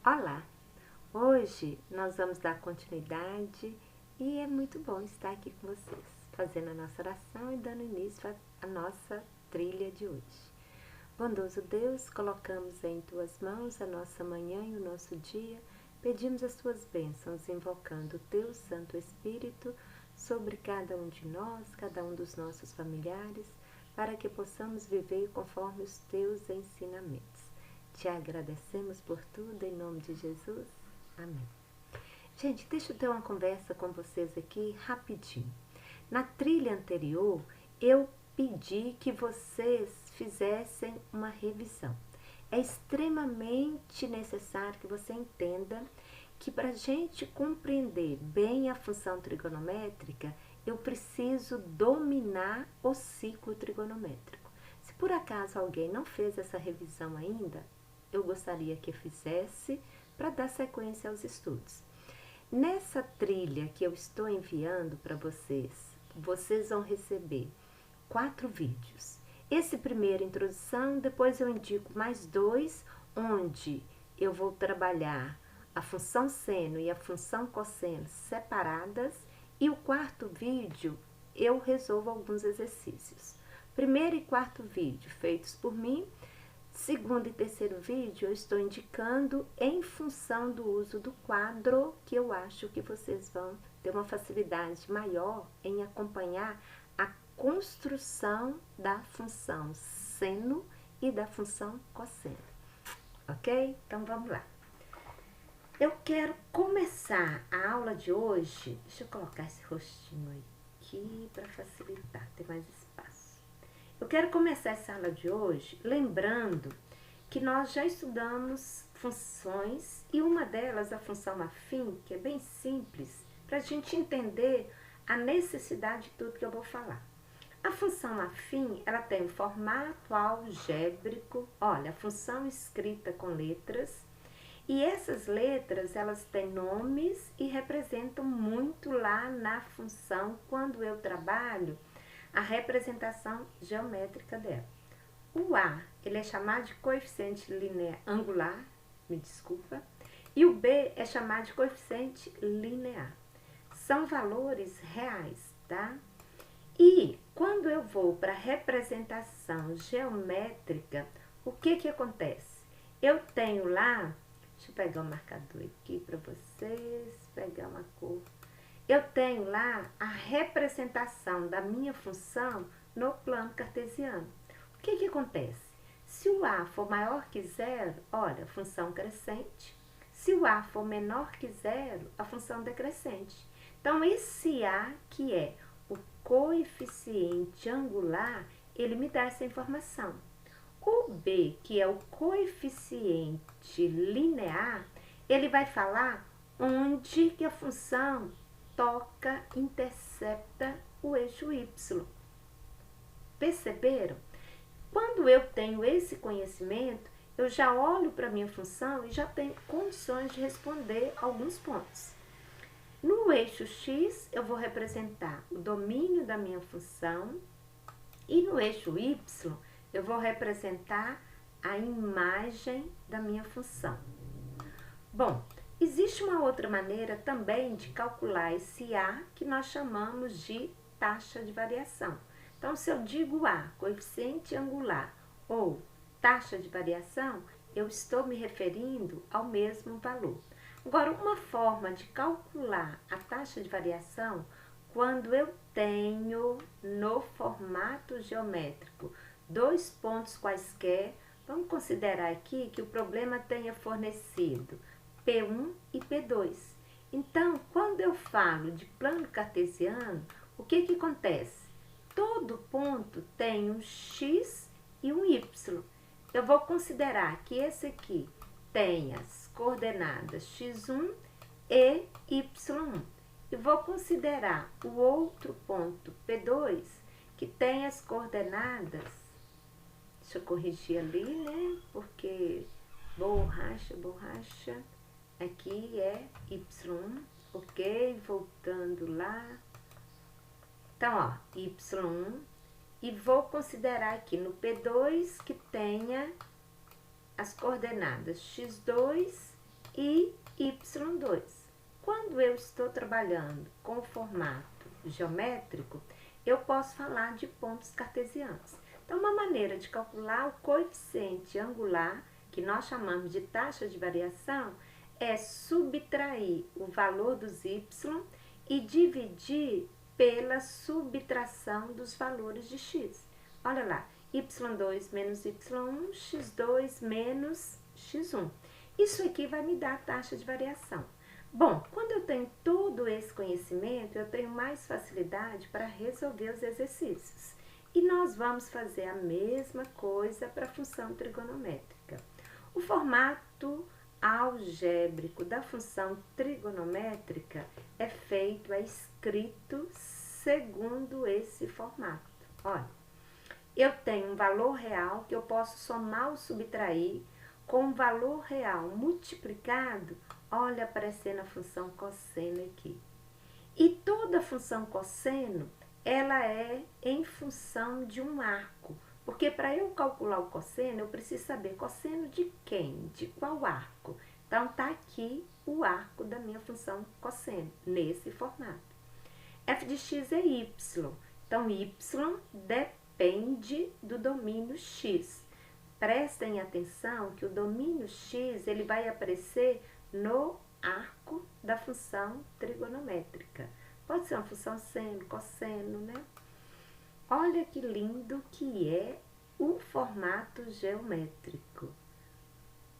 Olá! Hoje nós vamos dar continuidade e é muito bom estar aqui com vocês, fazendo a nossa oração e dando início à nossa trilha de hoje. Bondoso Deus, colocamos em Tuas mãos a nossa manhã e o nosso dia, pedimos as Tuas bênçãos, invocando o Teu Santo Espírito sobre cada um de nós, cada um dos nossos familiares, para que possamos viver conforme os Teus ensinamentos. Te agradecemos por tudo, em nome de Jesus. Amém. Gente, deixa eu ter uma conversa com vocês aqui rapidinho. Na trilha anterior, eu pedi que vocês fizessem uma revisão. É extremamente necessário que você entenda que para a gente compreender bem a função trigonométrica, eu preciso dominar o ciclo trigonométrico. Se por acaso alguém não fez essa revisão ainda, eu gostaria que fizesse para dar sequência aos estudos. Nessa trilha que eu estou enviando para vocês, vocês vão receber 4 vídeos. Esse primeiro, introdução, depois eu indico mais 2, onde eu vou trabalhar a função seno e a função cosseno separadas, e o 4º vídeo eu resolvo alguns exercícios. Primeiro e 4º vídeo feitos por mim. Segundo e terceiro vídeo eu estou indicando em função do uso do quadro, que eu acho que vocês vão ter uma facilidade maior em acompanhar a construção da função seno e da função cosseno. Ok? Então vamos lá. Eu quero começar a aula de hoje. Deixa eu colocar esse rostinho aqui para facilitar, ter mais espaço. Eu quero começar essa aula de hoje lembrando que nós já estudamos funções e uma delas, a função afim, que é bem simples, para a gente entender a necessidade de tudo que eu vou falar. A função afim, ela tem um formato algébrico, olha, a função escrita com letras, e essas letras, elas têm nomes e representam muito lá na função quando eu trabalho a representação geométrica dela. O A, ele é chamado de coeficiente linear angular, me desculpa, e o B é chamado de coeficiente linear. São valores reais, tá? E quando eu vou para a representação geométrica, o que acontece? Eu tenho lá, deixa eu pegar um marcador aqui para vocês, pegar uma cor. Eu tenho lá a representação da minha função no plano cartesiano. O que acontece? Se o A for maior que zero, olha, função crescente. Se o A for menor que zero, a função decrescente. Então, esse A, que é o coeficiente angular, ele me dá essa informação. O B, que é o coeficiente linear, ele vai falar onde que a função toca, intercepta o eixo Y. Perceberam? Quando eu tenho esse conhecimento, eu já olho para a minha função e já tenho condições de responder alguns pontos. No eixo X, eu vou representar o domínio da minha função e no eixo Y, eu vou representar a imagem da minha função. Bom, existe uma outra maneira também de calcular esse A, que nós chamamos de taxa de variação. Então, se eu digo A, coeficiente angular, ou taxa de variação, eu estou me referindo ao mesmo valor. Agora, uma forma de calcular a taxa de variação, quando eu tenho no formato geométrico 2 pontos quaisquer, vamos considerar aqui que o problema tenha fornecido P1 e P2. Então, quando eu falo de plano cartesiano, o que acontece? Todo ponto tem um X e um Y. Eu vou considerar que esse aqui tem as coordenadas X1 e Y1. E vou considerar o outro ponto P2, que tem as coordenadas, deixa eu corrigir ali, né? Porque borracha, aqui é Y1, ok? Voltando lá. Então, ó, Y1, e vou considerar aqui no P2 que tenha as coordenadas X2 e y2. Quando eu estou trabalhando com o formato geométrico, eu posso falar de pontos cartesianos. Então, uma maneira de calcular o coeficiente angular, que nós chamamos de taxa de variação, é subtrair o valor dos y e dividir pela subtração dos valores de x. Olha lá, y2 menos y1, x2 menos x1. Isso aqui vai me dar a taxa de variação. Bom, quando eu tenho todo esse conhecimento, eu tenho mais facilidade para resolver os exercícios. E nós vamos fazer a mesma coisa para a função trigonométrica. O formato algébrico da função trigonométrica é feito, é escrito segundo esse formato. Olha, eu tenho um valor real que eu posso somar ou subtrair com um valor real multiplicado, olha aparecendo a função cosseno aqui. E toda função cosseno, ela é em função de um arco. Porque para eu calcular o cosseno, eu preciso saber cosseno de quem? De qual arco? Então, está aqui o arco da minha função cosseno, nesse formato. F de x é y. Então, y depende do domínio x. Prestem atenção que o domínio x ele vai aparecer no arco da função trigonométrica. Pode ser uma função seno, cosseno, né? Olha que lindo que é o formato geométrico.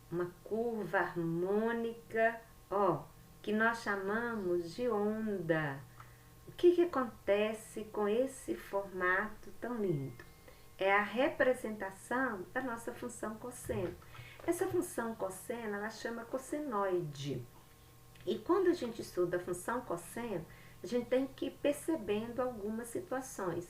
Uma curva harmônica, ó, que nós chamamos de onda. O que acontece com esse formato tão lindo? É a representação da nossa função cosseno. Essa função cosseno, ela chama cossenoide. E quando a gente estuda a função cosseno, a gente tem que ir percebendo algumas situações.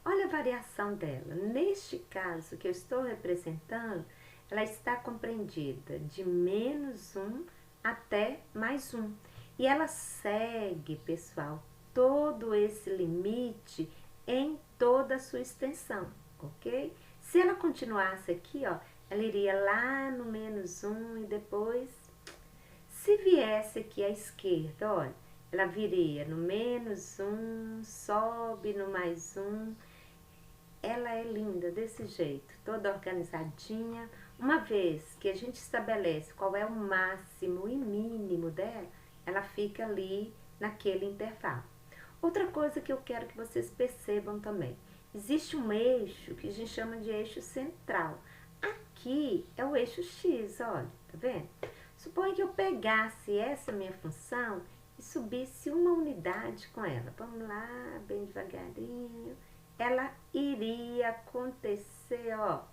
Olha a variação dela. Neste caso que eu estou representando, ela está compreendida de -1 até +1. E ela segue, pessoal, todo esse limite em toda a sua extensão, ok? Se ela continuasse aqui, ó, ela iria lá no -1 e depois, se viesse aqui à esquerda, olha, ela viria no -1, sobe no +1. Ela é linda desse jeito, toda organizadinha. Uma vez que a gente estabelece qual é o máximo e mínimo dela, ela fica ali naquele intervalo. Outra coisa que eu quero que vocês percebam também, existe um eixo que a gente chama de eixo central. Aqui é o eixo x, olha, tá vendo? Suponha que eu pegasse essa minha função e subisse uma unidade com ela. Vamos lá, bem devagarinho. Ela iria acontecer, ó,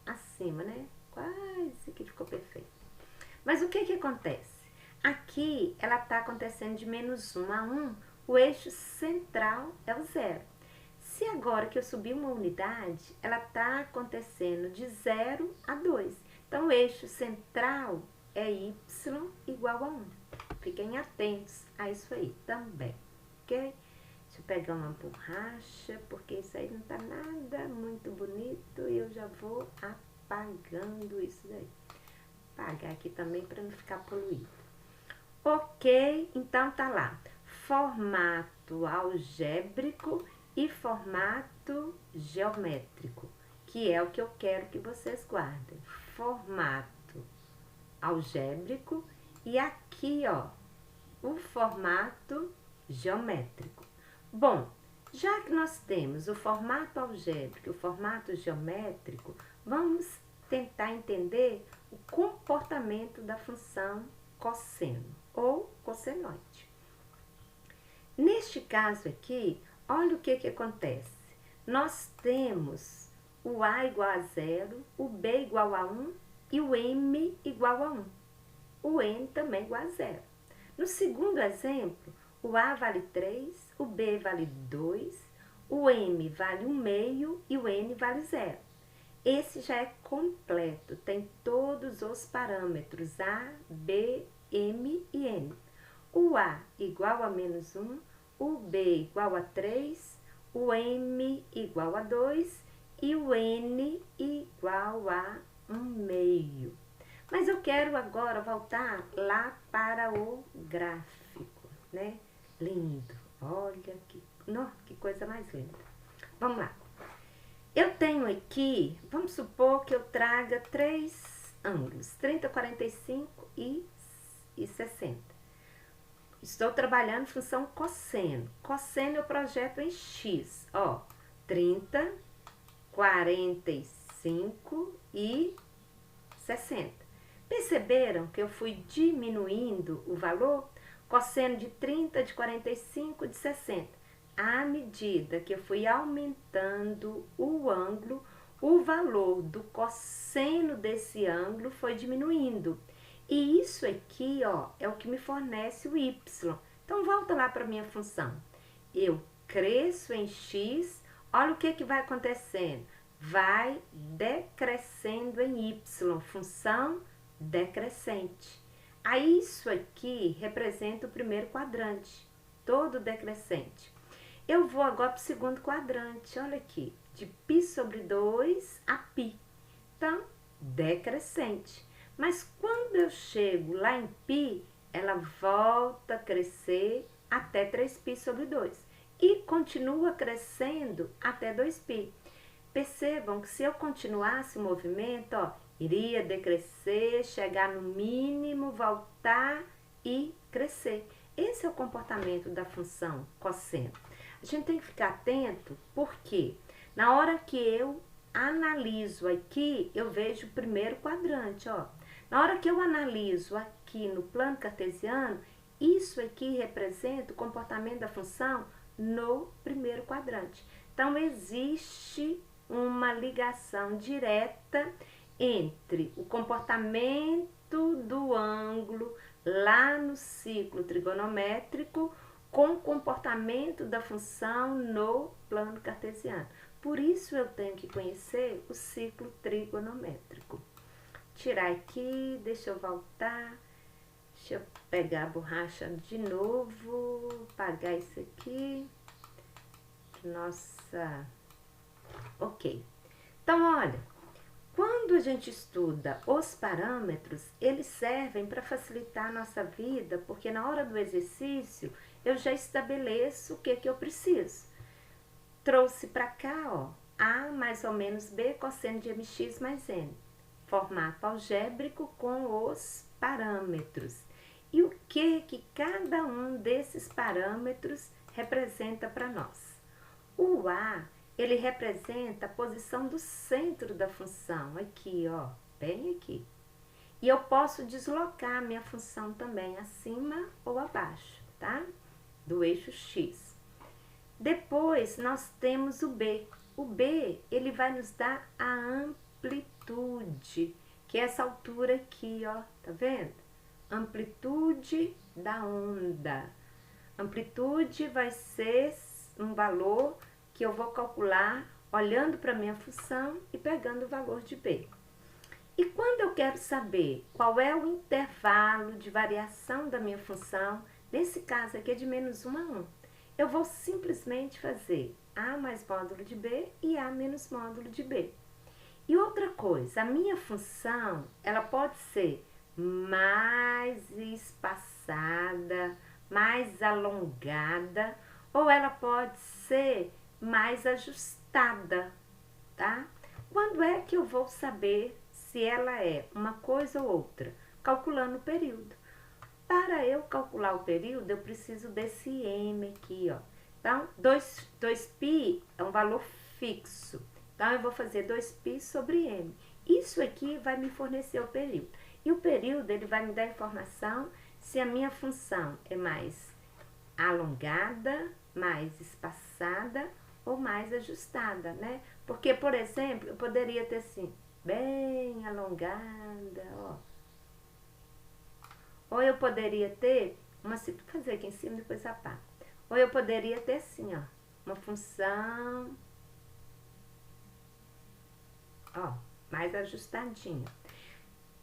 acima, né? Quase que ficou perfeito. Mas o que acontece? Aqui, ela está acontecendo de -1 a 1, o eixo central é o 0. Se agora que eu subir uma unidade, ela está acontecendo de 0 a 2. Então, o eixo central é y igual a 1. Fiquem atentos a isso aí também, ok? Deixa eu pegar uma borracha, porque isso aí não tá nada muito bonito e eu já vou apagando isso daí. Apagar aqui também para não ficar poluído. Ok, então tá lá. Formato algébrico e formato geométrico, que é o que eu quero que vocês guardem. Formato algébrico e aqui, ó, o formato geométrico. Bom, já que nós temos o formato algébrico e o formato geométrico, vamos tentar entender o comportamento da função cosseno ou cossenoide. Neste caso aqui, olha o que acontece. Nós temos o A igual a 0, o B igual a 1 e o M igual a 1. O N também igual a 0. No segundo exemplo, o A vale 3, o B vale 2, o M vale 1/2 e o N vale 0. Esse já é completo, tem todos os parâmetros A, B, M e N. O A igual a -1, o B igual a 3, o M igual a 2 e o N igual a 1/2. Mas eu quero agora voltar lá para o gráfico, né? Lindo. Olha que coisa mais linda. Vamos lá. Eu tenho aqui, vamos supor que eu traga 3 ângulos, 30, 45 e 60. Estou trabalhando função cosseno. Cosseno eu projeto em X, ó, 30, 45 e 60. Perceberam que eu fui diminuindo o valor? Cosseno de 30, de 45, de 60. À medida que eu fui aumentando o ângulo, o valor do cosseno desse ângulo foi diminuindo. E isso aqui, ó, é o que me fornece o y. Então, volta lá para a minha função. Eu cresço em x, olha o que vai acontecendo. Vai decrescendo em y, função decrescente. Aí, isso aqui representa o primeiro quadrante, todo decrescente. Eu vou agora para o segundo quadrante, olha aqui, de π sobre 2 a π. Então, decrescente. Mas quando eu chego lá em π, ela volta a crescer até 3π sobre 2. E continua crescendo até 2π. Percebam que se eu continuasse o movimento, ó, iria decrescer, chegar no mínimo, voltar e crescer. Esse é o comportamento da função cosseno. A gente tem que ficar atento porque na hora que eu analiso aqui, eu vejo o primeiro quadrante, ó. Na hora que eu analiso aqui no plano cartesiano, isso aqui representa o comportamento da função no primeiro quadrante. Então, existe uma ligação direta entre o comportamento do ângulo lá no ciclo trigonométrico com o comportamento da função no plano cartesiano. Por isso eu tenho que conhecer o ciclo trigonométrico. Tirar aqui, deixa eu voltar, deixa eu pegar a borracha de novo, apagar isso aqui. Nossa, ok. Então, olha, quando a gente estuda os parâmetros, eles servem para facilitar a nossa vida, porque na hora do exercício eu já estabeleço o que eu preciso. Trouxe para cá, ó, A mais ou menos B cosseno de mx mais n. Formato algébrico com os parâmetros. E o que cada um desses parâmetros representa para nós? O A, ele representa a posição do centro da função, aqui, ó, bem aqui. E eu posso deslocar a minha função também, acima ou abaixo, tá? Do eixo X. Depois, nós temos o B. O B, ele vai nos dar a amplitude, que é essa altura aqui, ó, tá vendo? Amplitude da onda. Amplitude vai ser um valor que eu vou calcular olhando para a minha função e pegando o valor de B. E quando eu quero saber qual é o intervalo de variação da minha função, nesse caso aqui é de -1 a 1, eu vou simplesmente fazer A mais módulo de B e A menos módulo de B. E outra coisa, a minha função, ela pode ser mais espaçada, mais alongada, ou ela pode ser mais ajustada, tá? Quando é que eu vou saber se ela é uma coisa ou outra? Calculando o período. Para eu calcular o período, eu preciso desse M aqui, ó. Então, 2π é um valor fixo. Então, eu vou fazer 2π sobre M. Isso aqui vai me fornecer o período. E o período, ele vai me dar informação se a minha função é mais alongada, mais espaçada ou mais ajustada, né? Porque, por exemplo, eu poderia ter assim, bem alongada, ó. Ou eu poderia ter uma, vou fazer aqui em cima, depois apago. Ou eu poderia ter assim, ó, uma função, ó, mais ajustadinha.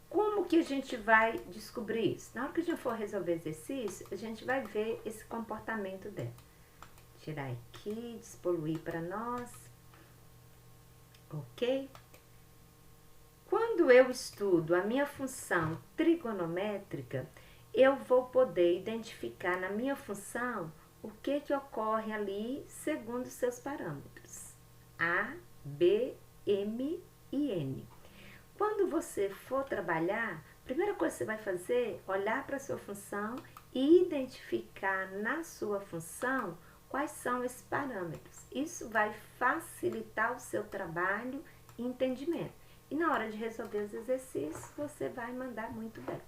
Como que a gente vai descobrir isso? Na hora que a gente for resolver exercício, a gente vai ver esse comportamento dela. Tirar aqui, despoluir para nós. Ok? Quando quando eu estudo a minha função trigonométrica, eu vou poder identificar na minha função o que ocorre ali segundo seus parâmetros. A, B, M e N. Quando você for trabalhar, a primeira coisa que você vai fazer é olhar para a sua função e identificar na sua função quais são esses parâmetros. Isso vai facilitar o seu trabalho e entendimento. E na hora de resolver os exercícios, você vai mandar muito bem.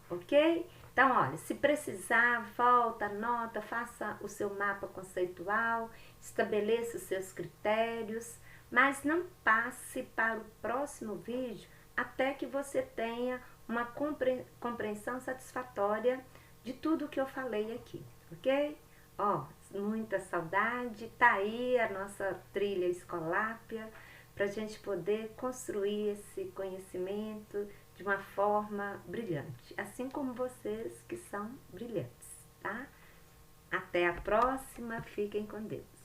Ok? Então, olha, se precisar, volta, anota, faça o seu mapa conceitual, estabeleça os seus critérios, mas não passe para o próximo vídeo até que você tenha uma compreensão satisfatória de tudo que eu falei aqui, ok? Ó, muita saudade, tá aí a nossa trilha Escolápia, para a gente poder construir esse conhecimento de uma forma brilhante, assim como vocês que são brilhantes, tá? Até a próxima, fiquem com Deus.